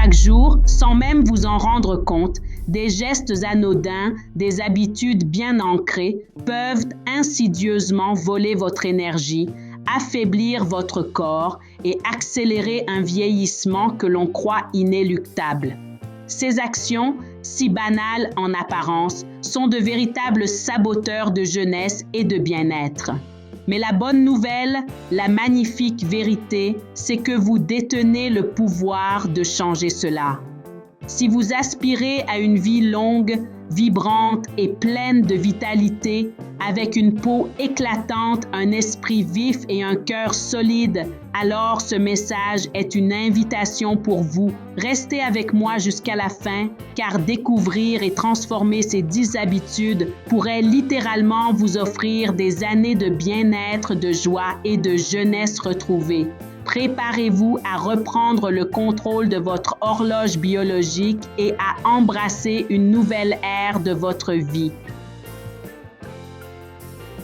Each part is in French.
Chaque jour, sans même vous en rendre compte, des gestes anodins, des habitudes bien ancrées peuvent insidieusement voler votre énergie, affaiblir votre corps et accélérer un vieillissement que l'on croit inéluctable. Ces actions, si banales en apparence, sont de véritables saboteurs de jeunesse et de bien-être. Mais la bonne nouvelle, la magnifique vérité, c'est que vous détenez le pouvoir de changer cela. Si vous aspirez à une vie longue, vibrante et pleine de vitalité, avec une peau éclatante, un esprit vif et un cœur solide, alors ce message est une invitation pour vous. Restez avec moi jusqu'à la fin, car découvrir et transformer ces 10 habitudes pourrait littéralement vous offrir des années de bien-être, de joie et de jeunesse retrouvée. Préparez-vous à reprendre le contrôle de votre horloge biologique et à embrasser une nouvelle ère de votre vie.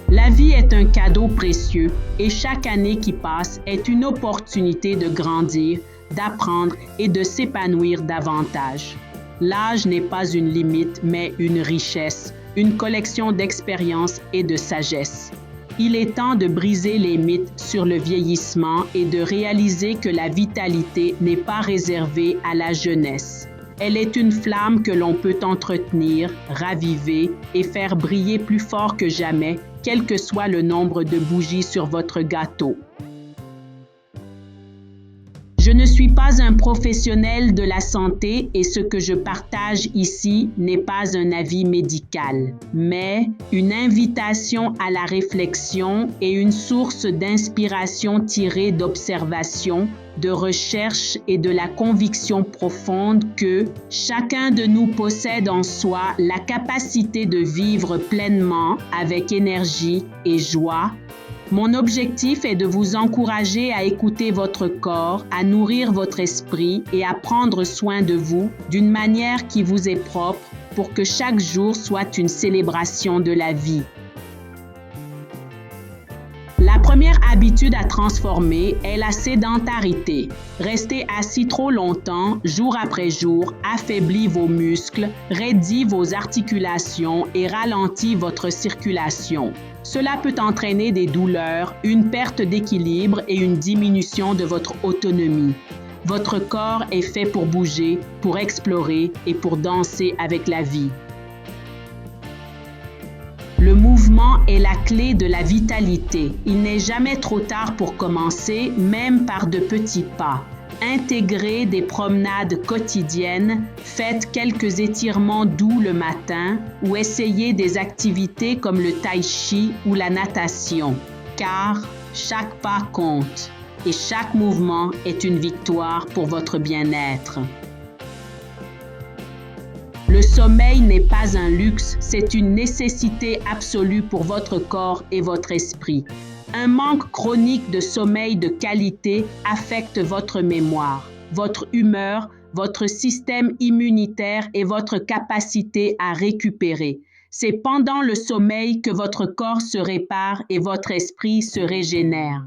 La vie est un cadeau précieux et chaque année qui passe est une opportunité de grandir, d'apprendre et de s'épanouir davantage. L'âge n'est pas une limite, mais une richesse, une collection d'expériences et de sagesse. Il est temps de briser les mythes sur le vieillissement et de réaliser que la vitalité n'est pas réservée à la jeunesse. Elle est une flamme que l'on peut entretenir, raviver et faire briller plus fort que jamais, quel que soit le nombre de bougies sur votre gâteau. Je ne suis pas un professionnel de la santé et ce que je partage ici n'est pas un avis médical, mais une invitation à la réflexion et une source d'inspiration tirée d'observations, de recherche et de la conviction profonde que chacun de nous possède en soi la capacité de vivre pleinement avec énergie et joie. Mon objectif est de vous encourager à écouter votre corps, à nourrir votre esprit et à prendre soin de vous d'une manière qui vous est propre pour que chaque jour soit une célébration de la vie. La première habitude à transformer est la sédentarité. Rester assis trop longtemps, jour après jour, affaiblit vos muscles, raidit vos articulations et ralentit votre circulation. Cela peut entraîner des douleurs, une perte d'équilibre et une diminution de votre autonomie. Votre corps est fait pour bouger, pour explorer et pour danser avec la vie. Le mouvement est la clé de la vitalité. Il n'est jamais trop tard pour commencer, même par de petits pas. Intégrez des promenades quotidiennes, faites quelques étirements doux le matin ou essayez des activités comme le tai chi ou la natation, car chaque pas compte et chaque mouvement est une victoire pour votre bien-être. Le sommeil n'est pas un luxe, c'est une nécessité absolue pour votre corps et votre esprit. Un manque chronique de sommeil de qualité affecte votre mémoire, votre humeur, votre système immunitaire et votre capacité à récupérer. C'est pendant le sommeil que votre corps se répare et votre esprit se régénère.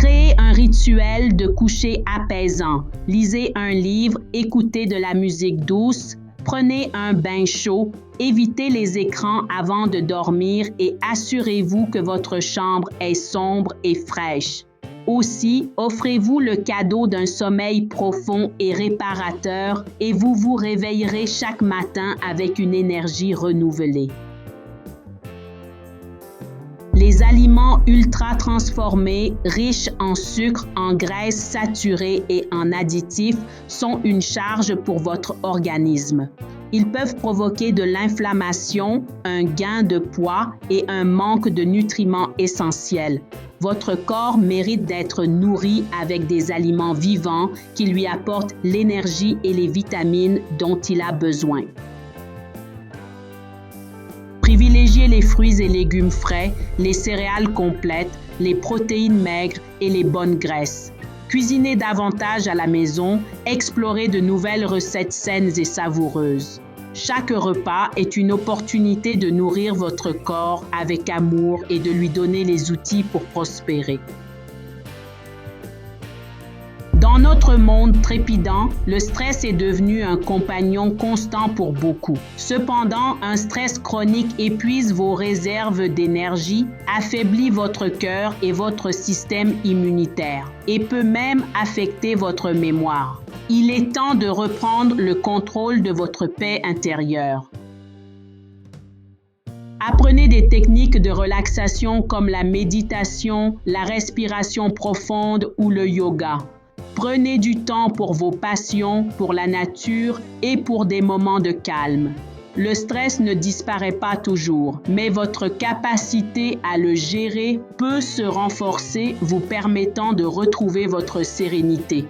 Créez un rituel de coucher apaisant. Lisez un livre, écoutez de la musique douce, prenez un bain chaud, évitez les écrans avant de dormir et assurez-vous que votre chambre est sombre et fraîche. Aussi, offrez-vous le cadeau d'un sommeil profond et réparateur et vous vous réveillerez chaque matin avec une énergie renouvelée. Les aliments ultra transformés, riches en sucre, en graisses saturées et en additifs sont une charge pour votre organisme. Ils peuvent provoquer de l'inflammation, un gain de poids et un manque de nutriments essentiels. Votre corps mérite d'être nourri avec des aliments vivants qui lui apportent l'énergie et les vitamines dont il a besoin. Privilégiez les fruits et légumes frais, les céréales complètes, les protéines maigres et les bonnes graisses. Cuisinez davantage à la maison, explorez de nouvelles recettes saines et savoureuses. Chaque repas est une opportunité de nourrir votre corps avec amour et de lui donner les outils pour prospérer. Dans Dans notre monde trépidant, le stress est devenu un compagnon constant pour beaucoup. Cependant, un stress chronique épuise vos réserves d'énergie, affaiblit votre cœur et votre système immunitaire et peut même affecter votre mémoire. Il est temps de reprendre le contrôle de votre paix intérieure. Apprenez des techniques de relaxation comme la méditation, la respiration profonde ou le yoga. Prenez du temps pour vos passions, pour la nature et pour des moments de calme. Le stress ne disparaît pas toujours, mais votre capacité à le gérer peut se renforcer, vous permettant de retrouver votre sérénité.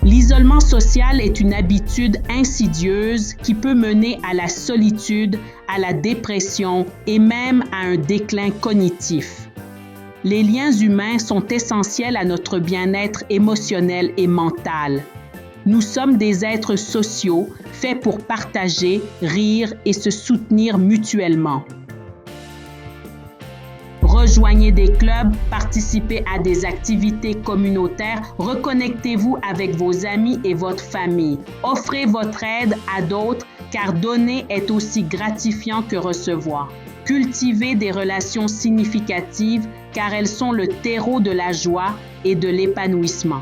L'isolement social est une habitude insidieuse qui peut mener à la solitude, à la dépression et même à un déclin cognitif. Les liens humains sont essentiels à notre bien-être émotionnel et mental. Nous sommes des êtres sociaux, faits pour partager, rire et se soutenir mutuellement. Rejoignez des clubs, participez à des activités communautaires, reconnectez-vous avec vos amis et votre famille. Offrez votre aide à d'autres car donner est aussi gratifiant que recevoir. Cultivez des relations significatives car elles sont le terreau de la joie et de l'épanouissement.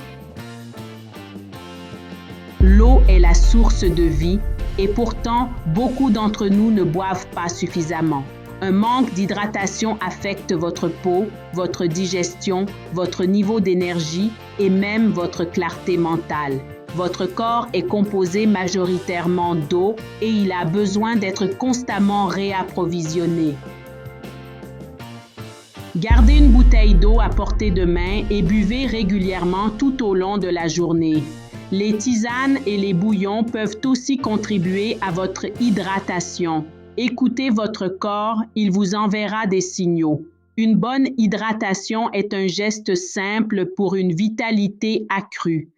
L'eau est la source de vie et pourtant, beaucoup d'entre nous ne boivent pas suffisamment. Un manque d'hydratation affecte votre peau, votre digestion, votre niveau d'énergie et même votre clarté mentale. Votre corps est composé majoritairement d'eau et il a besoin d'être constamment réapprovisionné. Gardez une bouteille d'eau à portée de main et buvez régulièrement tout au long de la journée. Les tisanes et les bouillons peuvent aussi contribuer à votre hydratation. Écoutez votre corps, il vous enverra des signaux. Une bonne hydratation est un geste simple pour une vitalité accrue.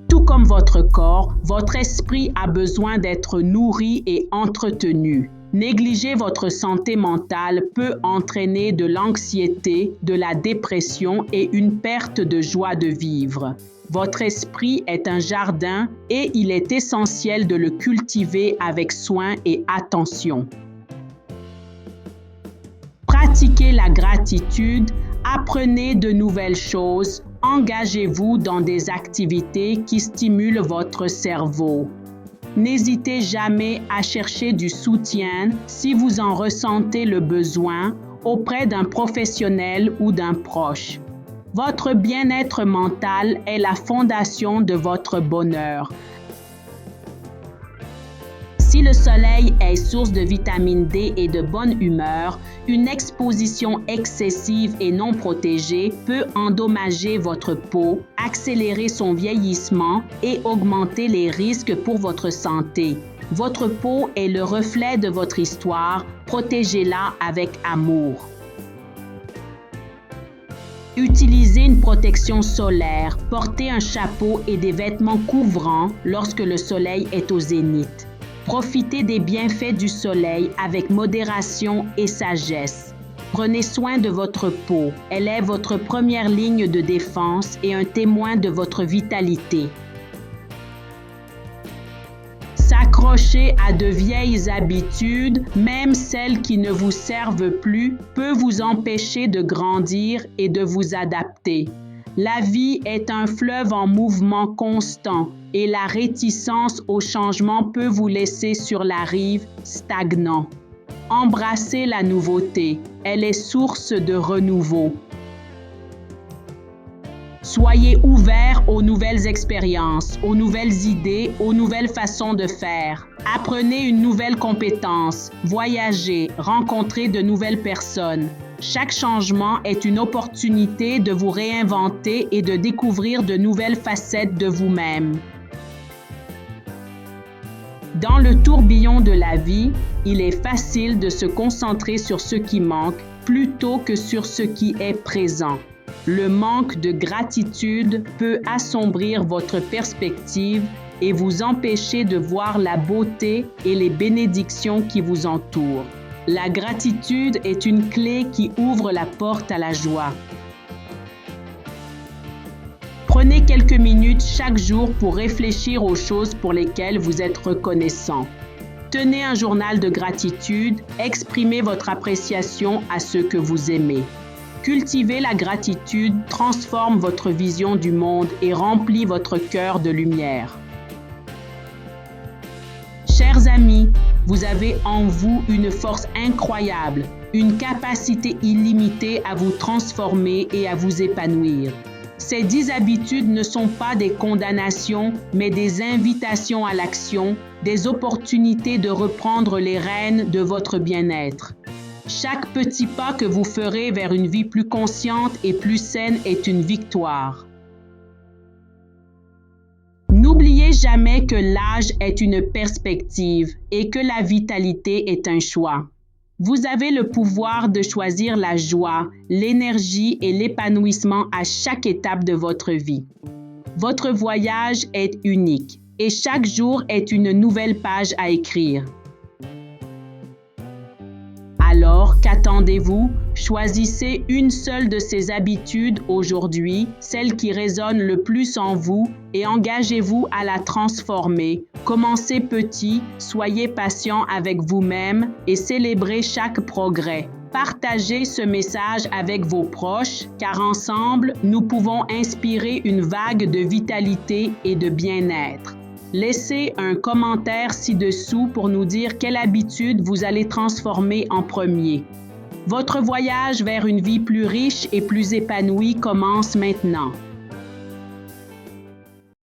Tout comme votre corps, votre esprit a besoin d'être nourri et entretenu. Négliger votre santé mentale peut entraîner de l'anxiété, de la dépression et une perte de joie de vivre. Votre esprit est un jardin et il est essentiel de le cultiver avec soin et attention. Pratiquez la gratitude, apprenez de nouvelles choses, engagez-vous dans des activités qui stimulent votre cerveau. N'hésitez jamais à chercher du soutien si vous en ressentez le besoin auprès d'un professionnel ou d'un proche. Votre bien-être mental est la fondation de votre bonheur. Si le soleil est source de vitamine D et de bonne humeur, une exposition excessive et non protégée peut endommager votre peau, accélérer son vieillissement et augmenter les risques pour votre santé. Votre peau est le reflet de votre histoire, protégez-la avec amour. Utilisez une protection solaire, portez un chapeau et des vêtements couvrants lorsque le soleil est au zénith. Profitez des bienfaits du soleil avec modération et sagesse. Prenez soin de votre peau. Elle est votre première ligne de défense et un témoin de votre vitalité. S'accrocher à de vieilles habitudes, même celles qui ne vous servent plus, peut vous empêcher de grandir et de vous adapter. La vie est un fleuve en mouvement constant et la réticence au changement peut vous laisser sur la rive stagnant. Embrassez la nouveauté, elle est source de renouveau. Soyez ouverts aux nouvelles expériences, aux nouvelles idées, aux nouvelles façons de faire. Apprenez une nouvelle compétence, voyagez, rencontrez de nouvelles personnes. Chaque changement est une opportunité de vous réinventer et de découvrir de nouvelles facettes de vous-même. Dans le tourbillon de la vie, il est facile de se concentrer sur ce qui manque plutôt que sur ce qui est présent. Le manque de gratitude peut assombrir votre perspective et vous empêcher de voir la beauté et les bénédictions qui vous entourent. La gratitude est une clé qui ouvre la porte à la joie. Prenez quelques minutes chaque jour pour réfléchir aux choses pour lesquelles vous êtes reconnaissant. Tenez un journal de gratitude, exprimez votre appréciation à ceux que vous aimez. Cultiver la gratitude transforme votre vision du monde et remplit votre cœur de lumière. Chers amis, vous avez en vous une force incroyable, une capacité illimitée à vous transformer et à vous épanouir. Ces 10 habitudes ne sont pas des condamnations, mais des invitations à l'action, des opportunités de reprendre les rênes de votre bien-être. Chaque petit pas que vous ferez vers une vie plus consciente et plus saine est une victoire. N'oubliez jamais que l'âge est une perspective et que la vitalité est un choix. Vous avez le pouvoir de choisir la joie, l'énergie et l'épanouissement à chaque étape de votre vie. Votre voyage est unique et chaque jour est une nouvelle page à écrire. Alors, qu'attendez-vous? Choisissez une seule de ces habitudes aujourd'hui, celle qui résonne le plus en vous, et engagez-vous à la transformer. Commencez petit, soyez patient avec vous-même et célébrez chaque progrès. Partagez ce message avec vos proches, car ensemble, nous pouvons inspirer une vague de vitalité et de bien-être. Laissez un commentaire ci-dessous pour nous dire quelle habitude vous allez transformer en premier. Votre voyage vers une vie plus riche et plus épanouie commence maintenant.